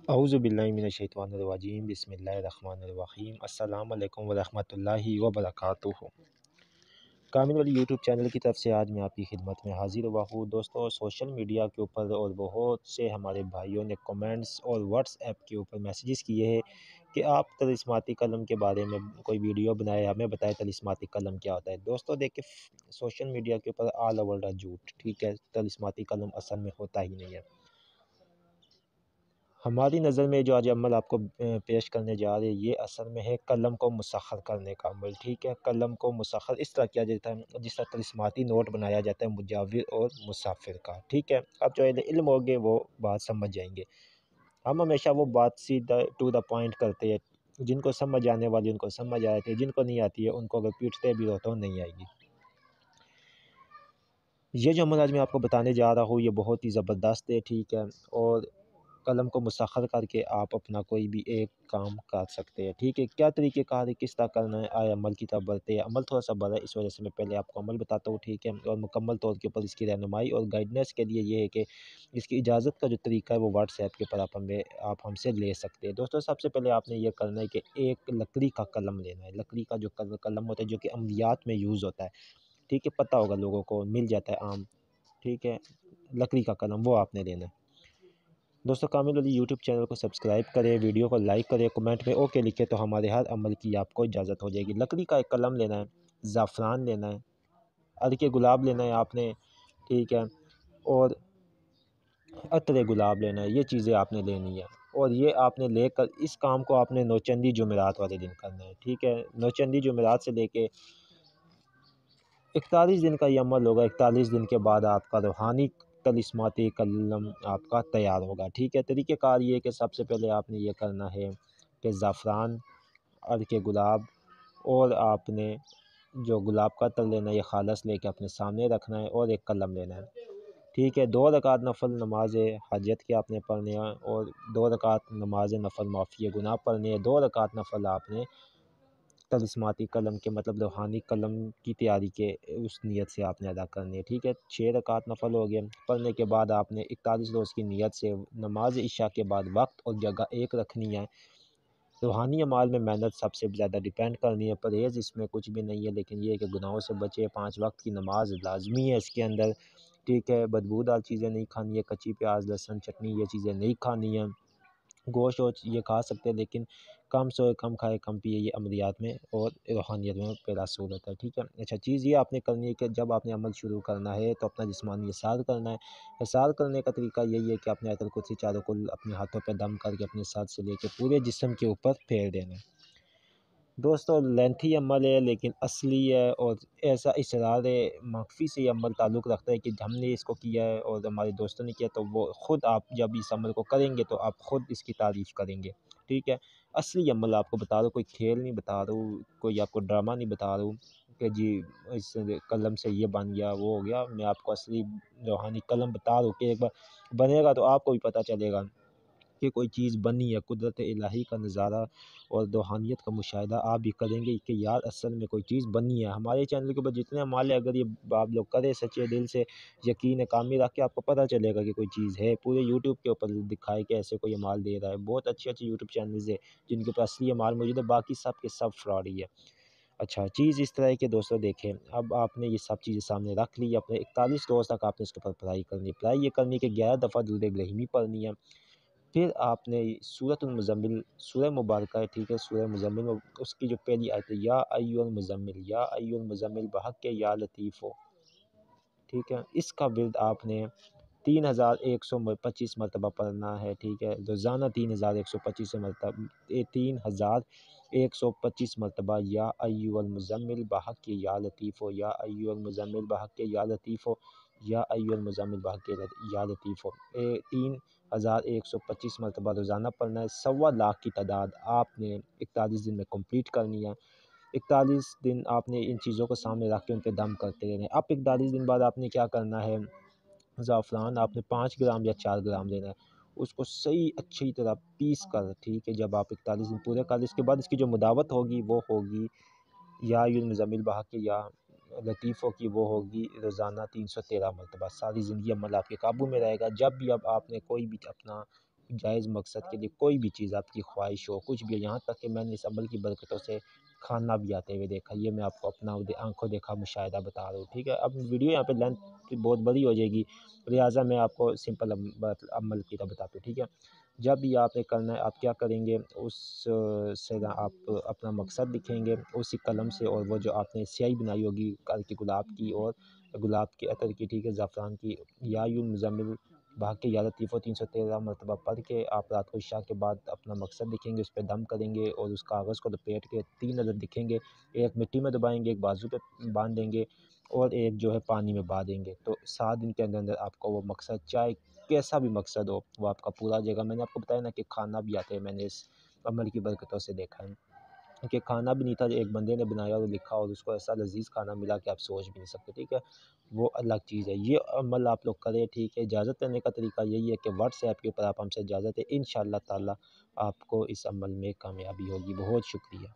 اعوذ باللہ من الشیطان الرجیم، بسم اللہ الرحمن الرحیم۔ السلام علیکم ورحمۃ اللہ وبرکاتہ۔ کامل والی یوٹیوب چینل کی طرف سے آج میں آپ کی خدمت میں حاضر ہوا ہوں۔ دوستو، سوشل میڈیا کے اوپر اور بہت سے ہمارے بھائیوں نے کمنٹس اور واٹس ایپ کے اوپر میسیجز کیے ہیں کہ آپ طلسماتی قلم کے بارے میں کوئی ویڈیو بنائے، ہمیں بتائے طلسماتی قلم کیا ہوتا ہے۔ دوستو دیکھیں، سوشل میڈیا کے اوپر آل اوور جھوٹ، ٹھیک ہے، طلسماتی قلم اصل میں ہوتا ہی نہیں ہے۔ ہماری نظر میں جو آج عمل آپ کو پیش کرنے جا رہے ہیں، یہ اصل میں ہے قلم کو مسخر کرنے کا عمل، ٹھیک ہے۔ قلم کو مسخر اس طرح کیا جاتا ہے جس طرح طلسماتی نوٹ بنایا جاتا ہے مجاور اور مسافر کا، ٹھیک ہے۔ اب جو علم ہوگے وہ بات سمجھ جائیں گے۔ ہم ہمیشہ وہ بات سیدھا ٹو دا پوائنٹ کرتے ہیں، جن کو سمجھ آنے والی ان کو سمجھ آتی ہے، جن کو نہیں آتی ہے ان کو اگر پیٹتے بھی ہو تو نہیں آئے گی۔ یہ جو عمل آج میں آپ کو بتانے جا رہا ہوں یہ بہت ہی زبردست ہے، ٹھیک ہے، اور قلم کو مسخر کر کے آپ اپنا کوئی بھی ایک کام کر سکتے ہیں، ٹھیک ہے۔ کیا طریقہ کار ہے، کس طرح کرنا ہے، آئے عمل کی طرف بڑھتے ہیں۔ عمل تھوڑا سا بڑا ہے، اس وجہ سے میں پہلے آپ کو عمل بتاتا ہوں، ٹھیک ہے، اور مکمل طور کے اوپر اس کی رہنمائی اور گائیڈنس کے لیے یہ ہے کہ اس کی اجازت کا جو طریقہ ہے وہ واٹس ایپ کے اوپر آپ ہم سے لے سکتے ہیں۔ دوستو، سب سے پہلے آپ نے یہ کرنا ہے کہ ایک لکڑی کا قلم لینا ہے۔ لکڑی کا جو قلم ہوتا ہے جو کہ عملیات میں یوز ہوتا ہے، ٹھیک ہے، پتہ ہوگا لوگوں کو، مل جاتا ہے عام، ٹھیک ہے، لکڑی کا قلم وہ آپ نے لینا ہے۔ دوستو، کامل والی یوٹیوب چینل کو سبسکرائب کریں، ویڈیو کو لائک کریں، کمنٹ میں اوکے لکھیں تو ہمارے ہر عمل کی آپ کو اجازت ہو جائے گی۔ لکڑی کا ایک قلم لینا ہے، زعفران لینا ہے، عرق گلاب لینا ہے آپ نے، ٹھیک ہے، اور عطر گلاب لینا ہے۔ یہ چیزیں آپ نے لینی ہے، اور یہ آپ نے لے کر اس کام کو آپ نے نوچندی جمعرات والے دن کرنا ہے، ٹھیک ہے۔ نوچندی جمعرات سے لے کے 41 دن کا یہ عمل ہوگا۔ 41 دن کے بعد آپ کا روحانی طلسماتی قلم آپ کا تیار ہوگا، ٹھیک ہے۔ طریقہ کار یہ ہے کہ سب سے پہلے آپ نے یہ کرنا ہے کہ زعفران، عرق گلاب، اور آپ نے جو گلاب کا عطر لینا ہے یہ خالص لے کے اپنے سامنے رکھنا ہے، اور ایک قلم لینا ہے، ٹھیک ہے۔ 2 رکعت نفل نماز حاجت کے آپ نے پڑھنے ہیں، اور 2 رکعت نماز نفل معافی گناہ پڑھنے ہیں۔ 2 رکعت نفل آپ نے طلسماتی قلم کے مطلب روحانی قلم کی تیاری کے اس نیت سے آپ نے ادا کرنی ہے، ٹھیک ہے۔ 6 رکعت نفل ہو گئے، پڑھنے کے بعد آپ نے 41 روز کی نیت سے نماز عشاء کے بعد وقت اور جگہ ایک رکھنی ہے۔ روحانی اعمال میں محنت سب سے زیادہ ڈیپینڈ کرنی ہے، پرہیز اس میں کچھ بھی نہیں ہے، لیکن یہ ہے کہ گناہوں سے بچے۔ 5 وقت کی نماز لازمی ہے اس کے اندر، ٹھیک ہے۔ بدبودار چیزیں نہیں کھانی ہے، کچی پیاز، لہسن، چٹنی، یہ چیزیں نہیں کھانی ہیں۔ گوشت یہ کھا سکتے ہیں لیکن کم سوئے، کم کھائے، کم پیے، یہ عملیات میں اور روحانیت میں پہلا اصول ہوتا ہے، ٹھیک ہے۔ اچھا، چیز یہ آپ نے کرنی ہے کہ جب آپ نے عمل شروع کرنا ہے تو اپنا جسمانی حصار کرنا ہے۔ حصار کرنے کا طریقہ یہی ہے کہ اپنے آیت الکرسی چاروں کل اپنے ہاتھوں پہ دم کر کے اپنے ساتھ سے لے کے پورے جسم کے اوپر پھیر دینا ہے۔ دوستو، لینتھی عمل ہے لیکن اصلی ہے، اور ایسا اسرار مخفی سے یہ عمل تعلق رکھتا ہے کہ ہم نے اس کو کیا ہے اور ہمارے دوستوں نے کیا، تو وہ خود آپ جب اس عمل کو کریں گے تو آپ خود اس کی تعریف کریں گے، ٹھیک ہے۔ اصلی عمل آپ کو بتا رہا ہوں، کوئی کھیل نہیں بتا رہا ہوں، کوئی آپ کو ڈرامہ نہیں بتا رہا ہوں کہ جی اس قلم سے یہ بن گیا وہ ہو گیا۔ میں آپ کو اصلی روحانی قلم بتا رہا ہوں کہ ایک بار بنے گا تو آپ کو بھی پتہ چلے گا کہ کوئی چیز بنی ہے۔ قدرت الہی کا نظارہ اور روحانیت کا مشاہدہ آپ بھی کریں گے کہ یار اصل میں کوئی چیز بنی ہے۔ ہمارے چینل کے اوپر جتنے عمال ہیں، اگر یہ آپ لوگ کریں سچے دل سے، یقین کامل رکھ کے، آپ کو پتہ چلے گا کہ کوئی چیز ہے۔ پورے یوٹیوب کے اوپر دکھائے کہ ایسے کوئی عمال دے رہا ہے۔ بہت اچھے یوٹیوب چینلز ہیں جن کے اوپر اصلی عمال موجود ہے، باقی سب کے سب فراڈ ہی ہے۔ اچھا، چیز اس طرح ہے کہ دوستو دیکھیں، اب آپ نے یہ سب چیزیں سامنے رکھ لی، اپنے 41 روز تک آپ نے اس کے اوپر پڑھائی کرنی ہے۔ پڑھائی یہ کرنی کہ 11 دفعہ درود ابراہیمی پڑھنی ہے۔ پھر آپ نے سورۃ المزمل، سورہ مبارکہ ہے، ٹھیک ہے، سورہ مزمل میں اس کی جو پہلی آیت ہے، یا ایھا المزمل، یا ایھا المزمل بحق یا لطیف ہو، ٹھیک ہے، اس کا ورد آپ نے 3125 مرتبہ پڑھنا ہے، ٹھیک ہے، روزانہ 3125 مرتبہ 3125 مرتبہ یا ایھا المزمل بحق یا لطیف ہو، یا ایھا المزمل بحق یا لطیف ہو، یا ایھا المزمل بحق یا لطیف ہو، 3125 مرتبہ روزانہ پڑھنا ہے۔ 1.25 کی تعداد آپ نے 41 دن میں کمپلیٹ کرنی ہے۔ 41 دن آپ نے ان چیزوں کو سامنے رکھ کے ان پہ دم کرتے رہنا ہے۔ اب 41 دن بعد آپ نے کیا کرنا ہے، زعفران آپ نے 5 گرام یا 4 گرام لینا ہے، اس کو صحیح اچھی طرح پیس کر، ٹھیک ہے، جب آپ 41 دن پورے کر، اس کے بعد اس کی جو مداوت ہوگی وہ ہوگی یا ایھا المزمل بحق یا لطیفوں کی، وہ ہوگی روزانہ 313 مرتبہ۔ ساری زندگی عمل آپ کے قابو میں رہے گا۔ جب بھی اب آپ نے کوئی بھی اپنا جائز مقصد کے لیے کوئی بھی چیز آپ کی خواہش ہو، کچھ بھی ہو، یہاں تک کہ میں نے اس عمل کی برکتوں سے کھانا بھی آتے ہوئے دیکھا، یہ میں آپ کو اپنا آنکھوں دیکھا مشاہدہ بتا رہا ہوں، ٹھیک ہے۔ اب ویڈیو یہاں پہ لینتھ بہت بڑی ہو جائے گی، لہٰذا میں آپ کو سمپل عمل کی طرح بتاتا ہوں، ٹھیک ہے۔ جب بھی آپ نے کرنا ہے، آپ کیا کریں گے، اس سے آپ اپنا مقصد لکھیں گے اسی قلم سے، اور وہ جو آپ نے سیاہی بنائی ہوگی کہ گلاب کی اور گلاب کے عطر کی، ٹھیک ہے، زعفران کی، یا یوں مزمل بھاگ کے 11 313 مرتبہ پڑھ کے آپ رات کو عشاء کے بعد اپنا مقصد لکھیں گے، اس پہ دم کریں گے اور اس کاغذ کو لپیٹ کے 3 عدد لکھیں گے، ایک مٹی میں دبائیں گے، ایک بازو پہ باندھ دیں گے اور ایک جو ہے پانی میں بہا دیں گے، تو 7 دن کے اندر اندر آپ کو وہ مقصد، چاہے کیسا بھی مقصد ہو، وہ آپ کا پورا ہو جائے گا۔ میں نے آپ کو بتایا نا کہ کھانا بھی آتے ہیں، میں نے اس عمل کی برکتوں سے دیکھا ہے کہ کھانا بھی نہیں تھا، ایک بندے نے بنایا اور لکھا اور اس کو ایسا لذیذ کھانا ملا کہ آپ سوچ بھی نہیں سکتے، ٹھیک ہے، وہ الگ چیز ہے۔ یہ عمل آپ لوگ کریں، ٹھیک ہے۔ اجازت لینے کا طریقہ یہی ہے کہ واٹس ایپ کے اوپر آپ ہم سے اجازت ہے، انشاءاللہ تعالی آپ کو اس عمل میں کامیابی ہوگی۔ بہت شکریہ۔